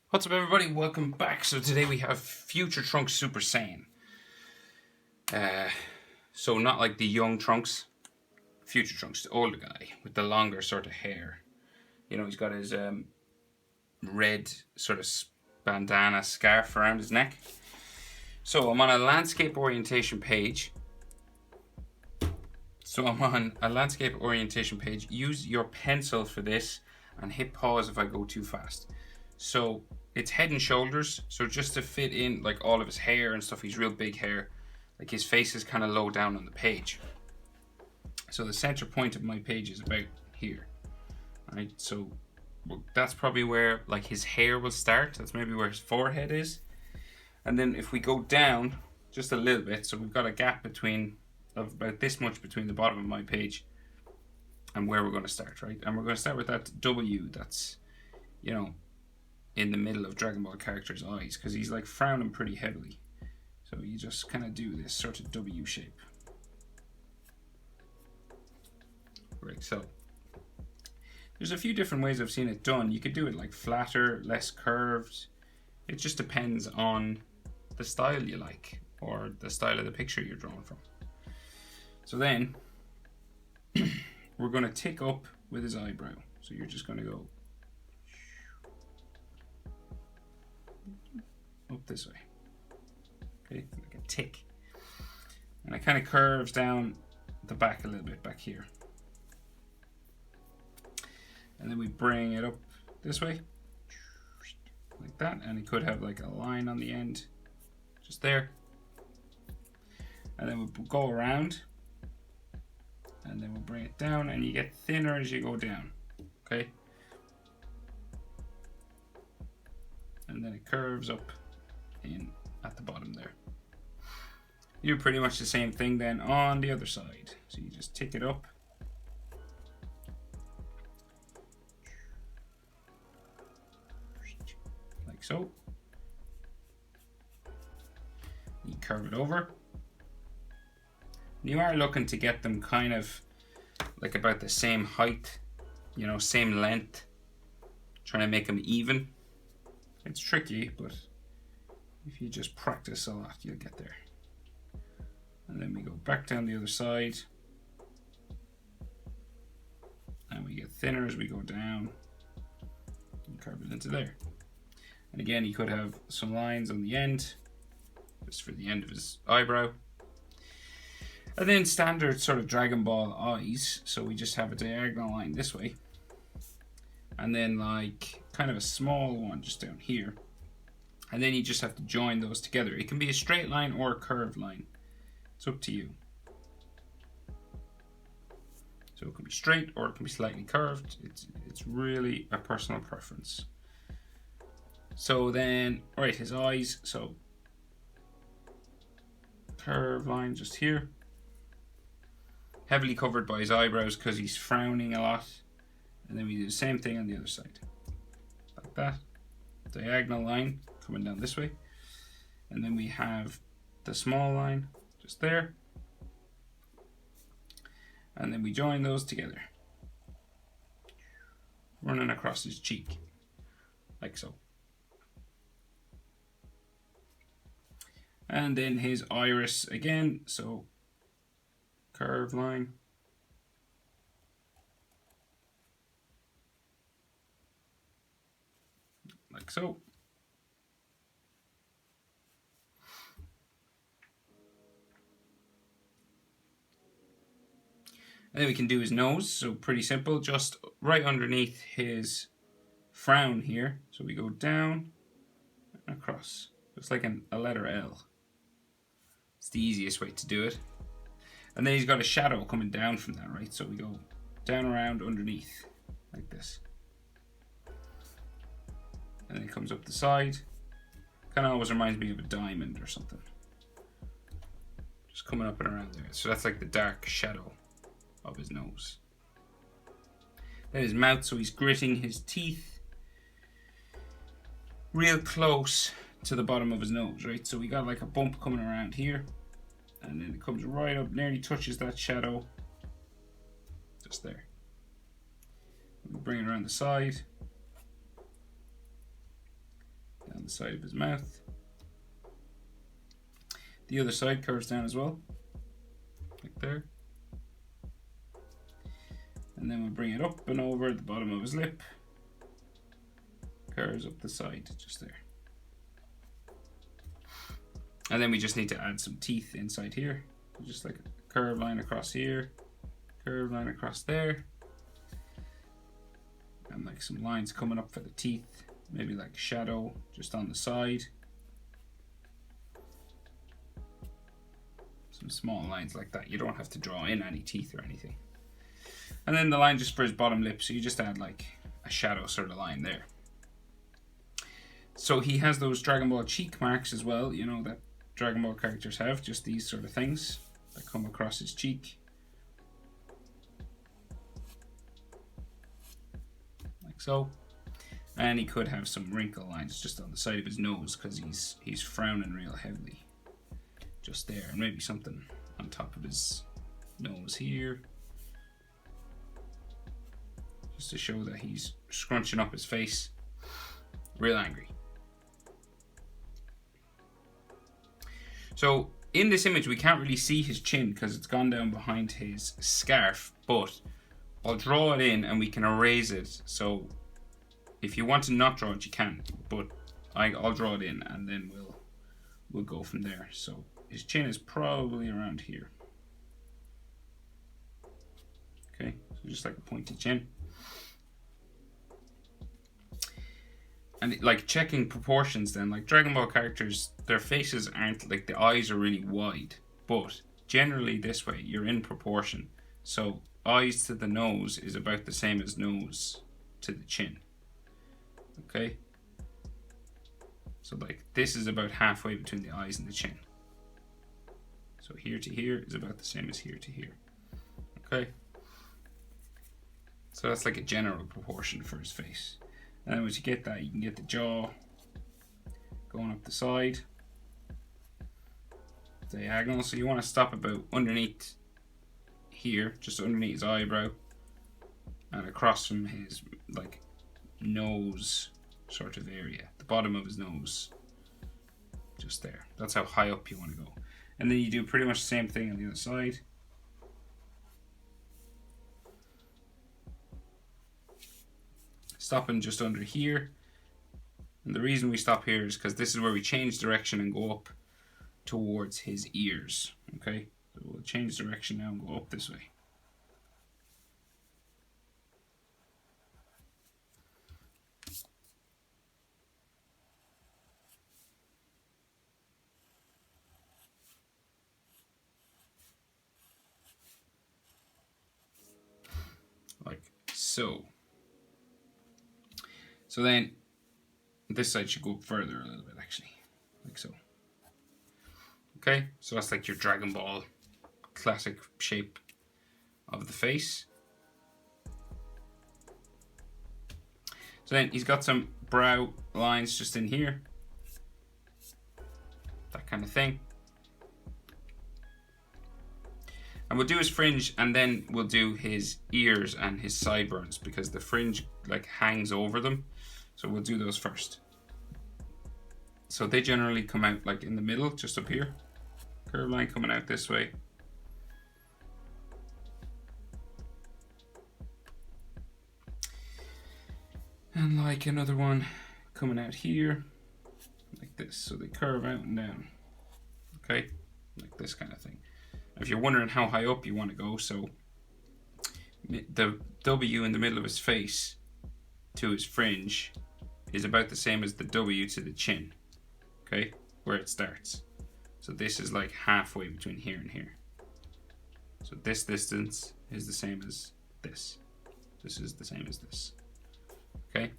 What's up, everybody? Welcome back. So today we have Future Trunks Super Saiyan. So not like the young Trunks, Future Trunks, the older guy with the longer sort of hair. You know, he's got his red sort of bandana scarf around his neck. So I'm on a landscape orientation page. Use your pencil for this and hit pause if I go too fast. So it's head and shoulders, so just to fit in like all of his hair and stuff. He's real big hair, like his face is kind of low down on the page. So the center point of my page is about here, right? So that's probably where like his hair will start. That's maybe where his forehead is. And then if we go down just a little bit, so we've got a gap of about this much between the bottom of my page and where we're going to start, right? And we're going to start with that W that's, you know, in the middle of Dragonball character's eyes, because he's like frowning pretty heavily. So you just kind of do this sort of W shape. Right, so there's a few different ways I've seen it done. You could do it like flatter, less curved. It just depends on the style you like, or the style of the picture you're drawing from. So then we're going to tick up with his eyebrow. So you're just going to go up this way, okay, like a tick, and it kind of curves down the back a little bit back here, and then we bring it up this way like that, and it could have like a line on the end just there, and then we'll go around, and then we'll bring it down, and you get thinner as you go down, okay, and then it curves up in at the bottom there. You do pretty much the same thing then on the other side. So you just tick it up, like so. You curve it over. You are looking to get them kind of like about the same height, you know, same length, trying to make them even. It's tricky, but if you just practice a lot, you'll get there. And then we go back down the other side, and we get thinner as we go down and curve it into there. And again, you could have some lines on the end, just for the end of his eyebrow. And then standard sort of Dragon Ball eyes, so we just have a diagonal line this way, and then like kind of a small one just down here. And then you just have to join those together. It can be a straight line or a curved line. It's up to you. So it can be straight or it can be slightly curved. It's really a personal preference. So then, right, his eyes. So curved line just here. Heavily covered by his eyebrows because he's frowning a lot. And then we do the same thing on the other side. Like that. Diagonal line coming down this way, and then we have the small line just there, and then we join those together, running across his cheek like so. And then his iris again, so curved line like so. And then we can do his nose, so pretty simple, just right underneath his frown here. So we go down and across, just like a letter L. It's the easiest way to do it. And then he's got a shadow coming down from that, right? So we go down around underneath, like this. And then it comes up the side. Kind of always reminds me of a diamond or something. Just coming up and around there. So that's like the dark shadow of his nose. Then his mouth, so he's gritting his teeth real close to the bottom of his nose, right? So we got like a bump coming around here, and then it comes right up, nearly touches that shadow, just there. We bring it around the side, the side of his mouth. The other side curves down as well, like there. And then we'll bring it up and over the bottom of his lip. Curves up the side, just there. And then we just need to add some teeth inside here. Just like a curved line across here, curved line across there. And like some lines coming up for the teeth, maybe like a shadow just on the side. Some small lines like that. You don't have to draw in any teeth or anything. And then the line just for his bottom lip, so you just add like a shadow sort of line there. So he has those Dragon Ball cheek marks as well, you know, that Dragon Ball characters have, just these sort of things that come across his cheek. Like so. And he could have some wrinkle lines just on the side of his nose because he's frowning real heavily. Just there, and maybe something on top of his nose here. Just to show that he's scrunching up his face. Real angry. So in this image we can't really see his chin because it's gone down behind his scarf, but I'll draw it in and we can erase it. So if you want to not draw it you can, but I'll draw it in and then we'll go from there. So his chin is probably around here. Okay, so just like a pointy chin. And like checking proportions then, like Dragon Ball characters, their faces aren't, like the eyes are really wide, but generally this way, you're in proportion. So eyes to the nose is about the same as nose to the chin. Okay? So like this is about halfway between the eyes and the chin. So here to here is about the same as here to here. Okay? So that's like a general proportion for his face. And then once you get that, you can get the jaw going up the side, diagonal. So you want to stop about underneath here, just underneath his eyebrow, and across from his like nose sort of area, the bottom of his nose, just there. That's how high up you want to go. And then you do pretty much the same thing on the other side. Stopping just under here, and the reason we stop here is because this is where we change direction and go up towards his ears. Okay, so we'll change direction now and go up this way. Like so. So then this side should go up further a little bit actually, like so. Okay, so that's like your Dragon Ball classic shape of the face. So then he's got some brow lines just in here, that kind of thing. And we'll do his fringe and then we'll do his ears and his sideburns because the fringe like hangs over them. So we'll do those first. So they generally come out like in the middle, just up here. Curved line coming out this way. And like another one coming out here, like this. So they curve out and down. Okay, like this kind of thing. If you're wondering how high up you want to go, so the W in the middle of his face to his fringe is about the same as the W to the chin, okay, where it starts. So this is like halfway between here and here. So this distance is the same as this. This is the same as this, okay?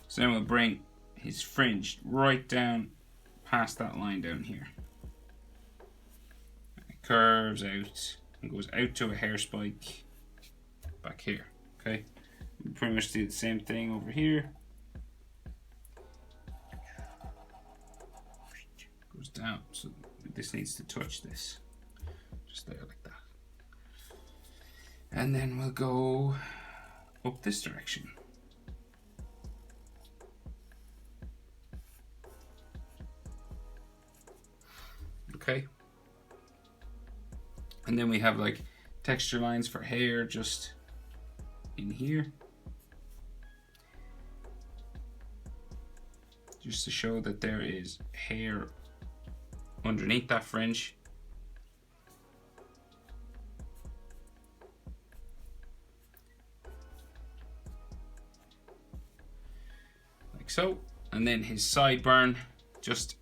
So then we'll bring his fringe right down past that line down here. It curves out and goes out to a hair spike back here, okay? We pretty much do the same thing over here. Goes down, so this needs to touch this. Just there like that. And then we'll go up this direction. Okay. And then we have like texture lines for hair just in here. Just to show that there is hair underneath that fringe. Like so. And then his sideburn just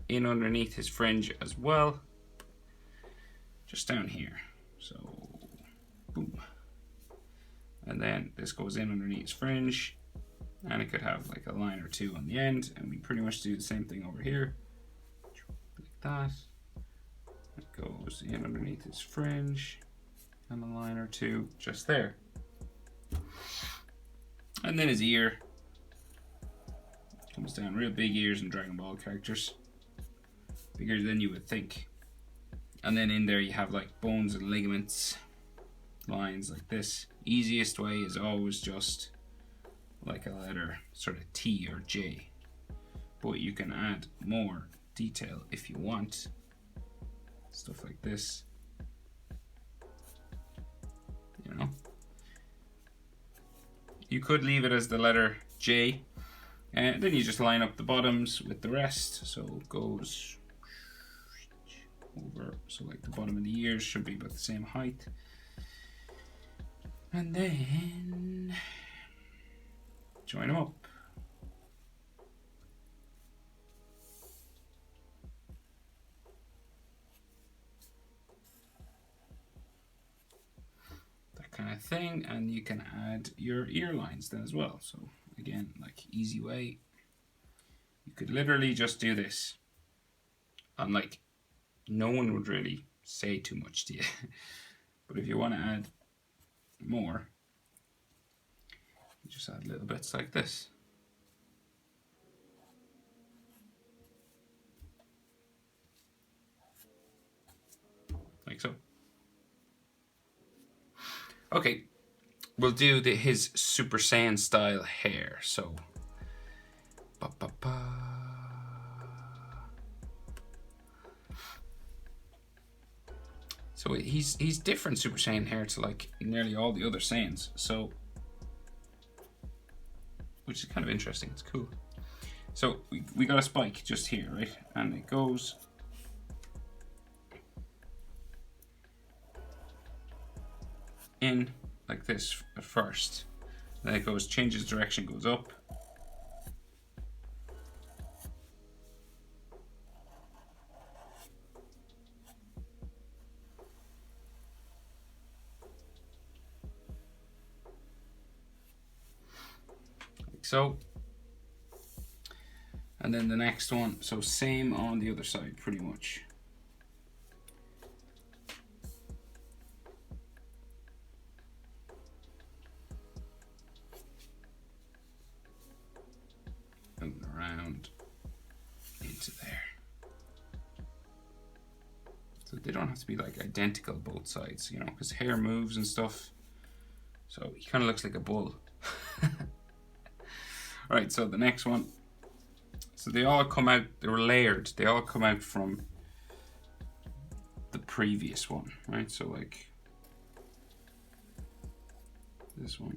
in underneath his fringe as well. Just down here. So, boom. And then this goes in underneath his fringe. And it could have like a line or two on the end. And we pretty much do the same thing over here. Like that. It goes in underneath his fringe. And a line or two just there. And then his ear. Comes down, real big ears in Dragon Ball characters. Bigger than you would think. And then in there you have like bones and ligaments. Lines like this. Easiest way is always just like a letter, sort of T or J. But you can add more detail if you want. Stuff like this. You know. You could leave it as the letter J. And then you just line up the bottoms with the rest. So it goes over. So like the bottom of the ears should be about the same height. And then join them up. That kind of thing. And you can add your ear lines then as well. So again, like easy way. You could literally just do this. And like no one would really say too much to you. But if you want to add more, you just add little bits like this. Like so. Okay, we'll do his Super Saiyan style hair. So, so he's different Super Saiyan hair to like nearly all the other Saiyans. So, which is kind of interesting. It's cool. So we got a spike just here, right? And it goes in like this at first. Then it goes, changes direction, goes up. Like so. And then the next one, so same on the other side, pretty much. Moving around into there. So they don't have to be like identical both sides, you know, because hair moves and stuff. So he kind of looks like a bull. Right, so the next one. So they all come out, they were layered. They all come out from the previous one, right? So like this one.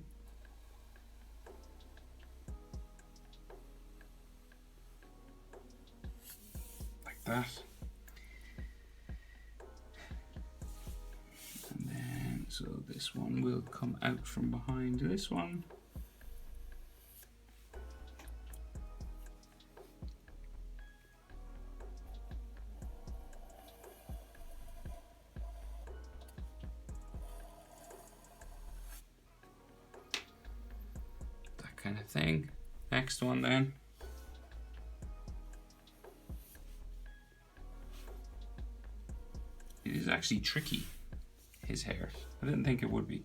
Like that. And then, so this one will come out from behind this one. Kind of thing. Next one then. It is actually tricky, his hair. I didn't think it would be.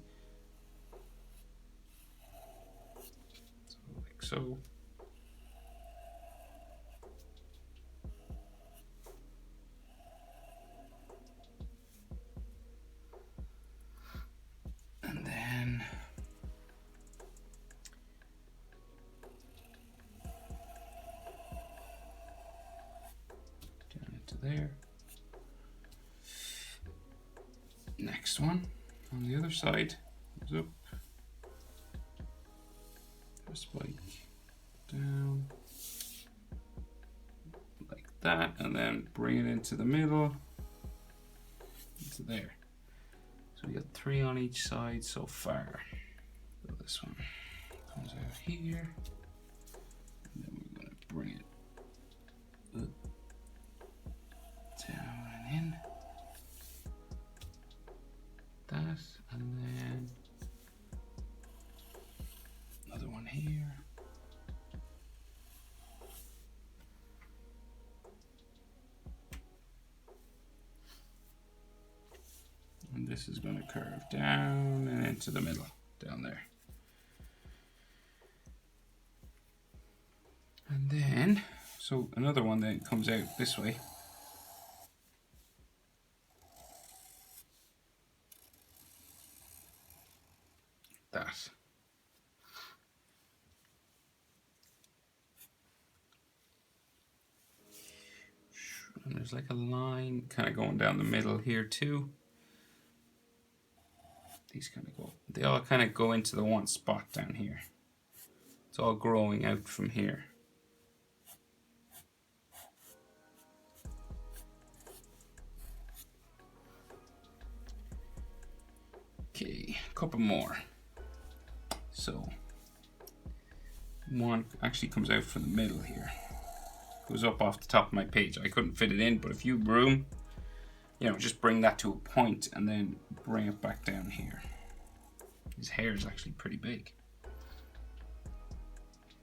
So like so. And then down into there. Next one on the other side. Goes up. Spike down. Like that. And then bring it into the middle. Into there. So we got 3 on each side so far. So this one comes out here. And then we're going to bring it up, down and in. That, and then another one here. And this is going to curve down and into the middle, down there. And then, so another one then comes out this way. That. And there's like a line kind of going down the middle here too. These kind of go, they all kind of go into the one spot down here. It's all growing out from here. Okay, a couple more. So, one actually comes out from the middle here. Goes up off the top of my page. I couldn't fit it in, but if you have room, you know, just bring that to a point and then bring it back down here. His hair is actually pretty big.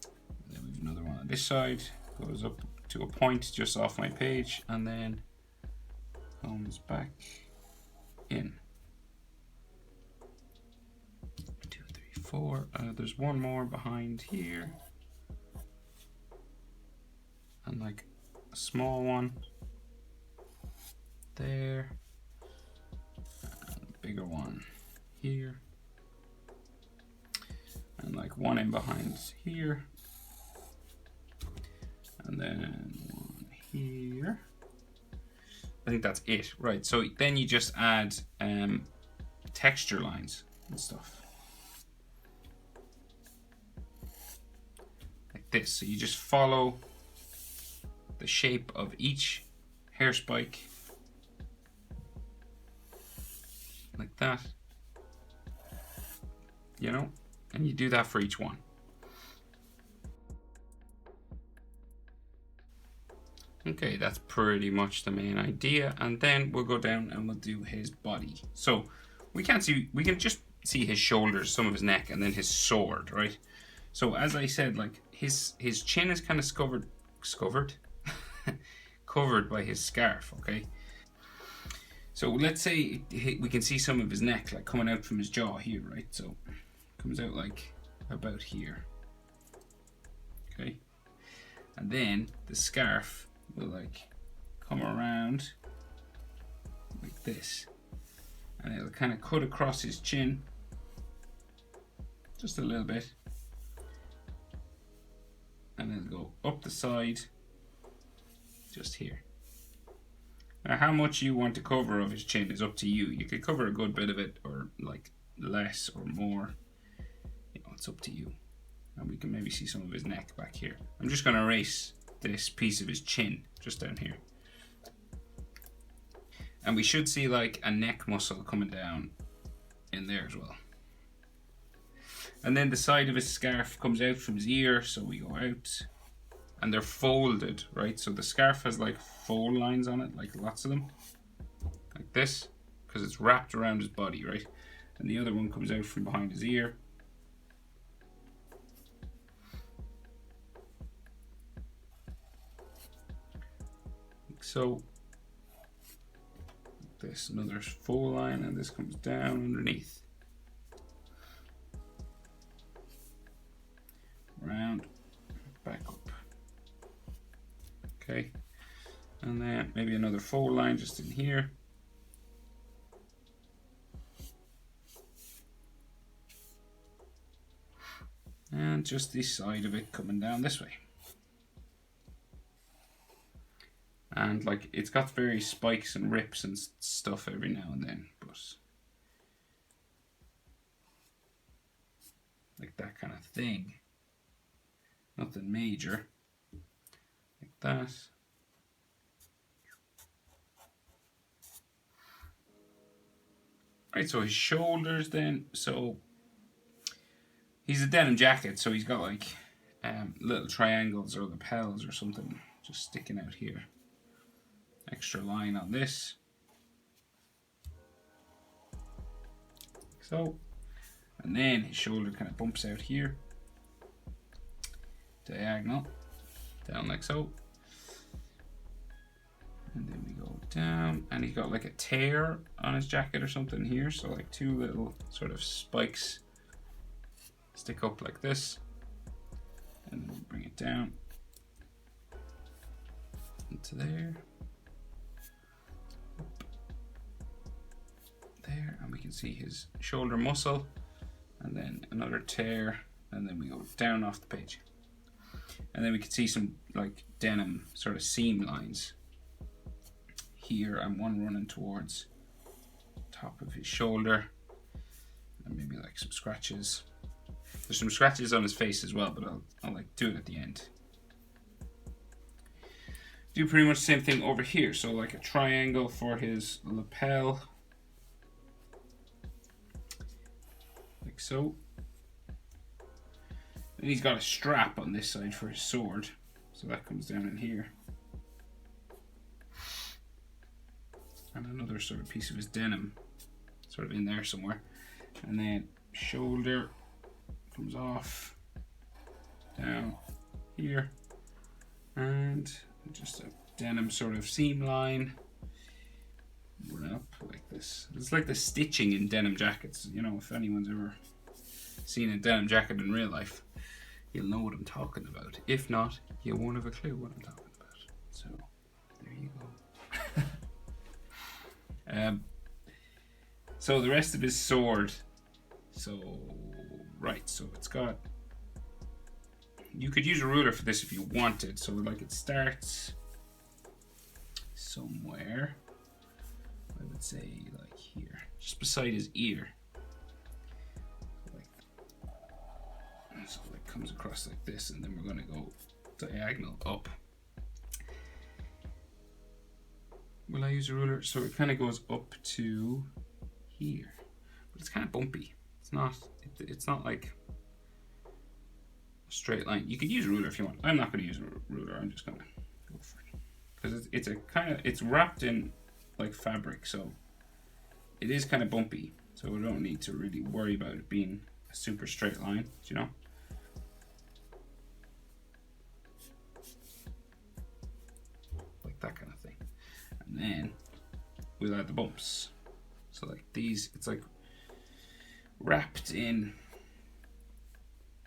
And then we have another one on this side. Goes up to a point just off my page and then comes back in. 2, 3, 4. There's one more behind here. And like a small one there. And a bigger one here. And like one in behind here. And then one here. I think that's it. Right, so then you just add texture lines and stuff. Like this. So you just follow the shape of each hair spike. Like that. You know? And you do that for each one. Okay, that's pretty much the main idea. And then we'll go down and we'll do his body. So we can just see his shoulders, some of his neck, and then his sword, right? So as I said, like his chin is kind of covered by his scarf, okay? So let's say we can see some of his neck like coming out from his jaw here, right? So comes out like about here, okay? And then the scarf will like come around like this, and it'll kind of cut across his chin just a little bit, and it'll go up the side just here. Now how much you want to cover of his chin is up to you. You could cover a good bit of it or like less or more, you know, it's up to you. And we can maybe see some of his neck back here. I'm just going to erase this piece of his chin just down here. And we should see like a neck muscle coming down in there as well. And then the side of his scarf comes out from his ear, so we go out. And they're folded, right? So the scarf has like fold lines on it, like lots of them. Like this, because it's wrapped around his body, right? And the other one comes out from behind his ear. Like so. Like this, another fold line, and this comes down underneath. Round, back up. Okay, and then maybe another fold line just in here. And just the side of it coming down this way. And like it's got various spikes and rips and stuff every now and then, but like that kind of thing. Nothing major, like that. Right, so his shoulders then, so he's a denim jacket, so he's got like little triangles or lapels or something just sticking out here. Extra line on this. So, and then his shoulder kind of bumps out here. Diagonal, down like so. And then we go down, and he's got like a tear on his jacket or something here, so like two little sort of spikes stick up like this, and then we bring it down into there, up there, and we can see his shoulder muscle, and then another tear, and then we go down off the page, and then we can see some like denim sort of seam lines here, and one running towards top of his shoulder, and maybe like some scratches. There's some scratches on his face as well, but I'll like do it at the end. Do pretty much the same thing over here, so like a triangle for his lapel, like so. And he's got a strap on this side for his sword, so that comes down in here. And another sort of piece of his denim sort of in there somewhere, and then shoulder comes off down here, and just a denim sort of seam line run up like this. It's like the stitching in denim jackets, you know, if anyone's ever seen a denim jacket in real life, you'll know what I'm talking about. If not, you won't have a clue what I'm talking about. So there you go. So the rest of his sword, so it's got, you could use a ruler for this if you wanted, so like it starts somewhere, I would say like here, just beside his ear, so it comes across like this, and then we're going to go diagonal up. Will I use a ruler? So it kind of goes up to here, but it's kind of bumpy. It's not like a straight line. You could use a ruler if you want. I'm not going to use a ruler. I'm just going to go for it because it's wrapped in like fabric, so it is kind of bumpy. So we don't need to really worry about it being a super straight line, you know. Like that kind of thing. And then we'll add the bumps. So like these, it's like wrapped in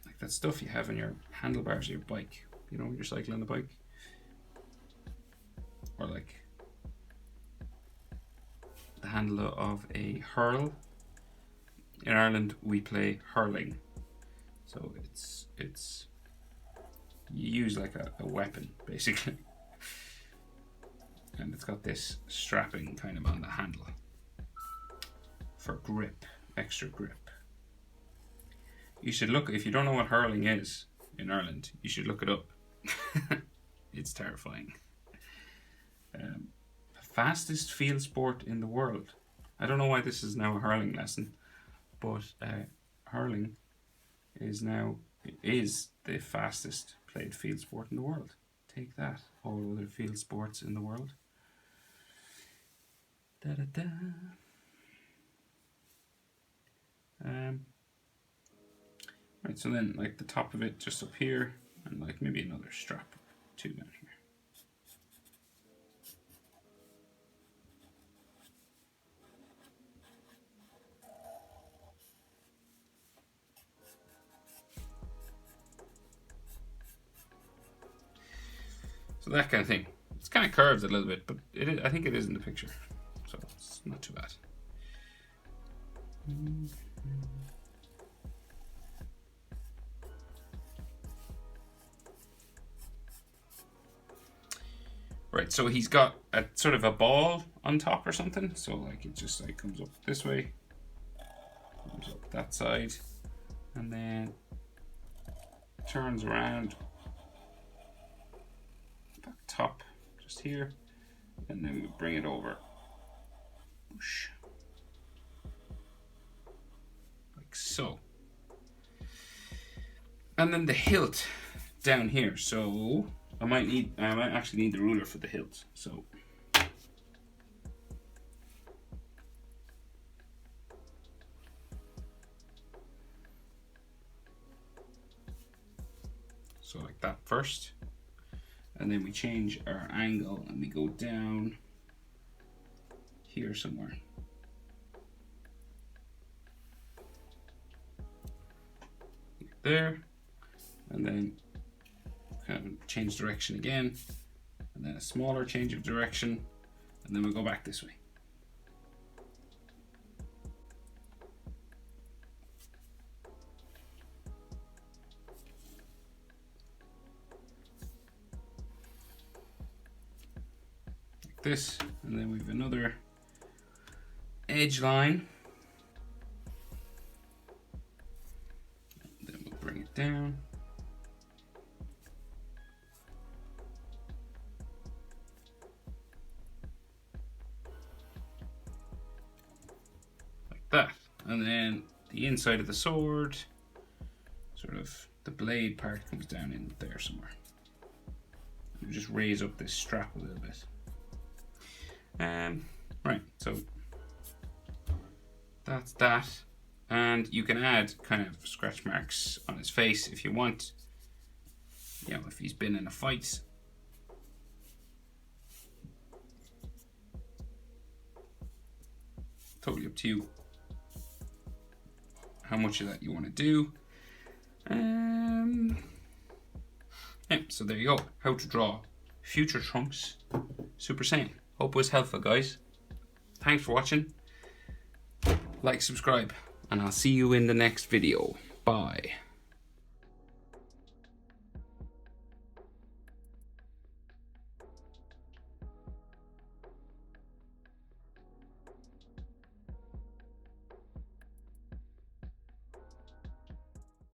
like that stuff you have in your handlebars of your bike, you know, when you're cycling on the bike, or like the handle of a hurl. In Ireland we play hurling, so it's you use like a weapon basically, and it's got this strapping kind of on the handle for grip, extra grip. You should look, if you don't know what hurling is in Ireland, you should look it up. It's terrifying. Fastest field sport in the world. I don't know why this is now a hurling lesson, but hurling is the fastest played field sport in the world. Take that, all other field sports in the world. Da da da. Right, so then like the top of it just up here, and like maybe another strap too down here. So that kind of thing. It's kind of curved a little bit, but I think it is in the picture, so it's not too bad. Right, so he's got a sort of a ball on top or something, so like it just like comes up this way, comes up that side, and then turns around that top just here, and then we bring it over. Whoosh. Like so. And then the hilt down here. So I might actually need the ruler for the hilt. So like that first, and then we change our angle and we go down here somewhere. There, and then kind of change direction again, and then a smaller change of direction, and then we'll go back this way. This, and then we have another edge line, and then we'll bring it down, like that. And then the inside of the sword, sort of the blade part, comes down in there somewhere. We'll just raise up this strap a little bit. Right, so that's that, and you can add kind of scratch marks on his face if you want, you know, if he's been in a fight. Totally up to you how much of that you want to do. Yeah, so there you go, how to draw future Trunks Super Saiyan. Hope it was helpful, guys. Thanks for watching. Like, subscribe, and I'll see you in the next video. Bye.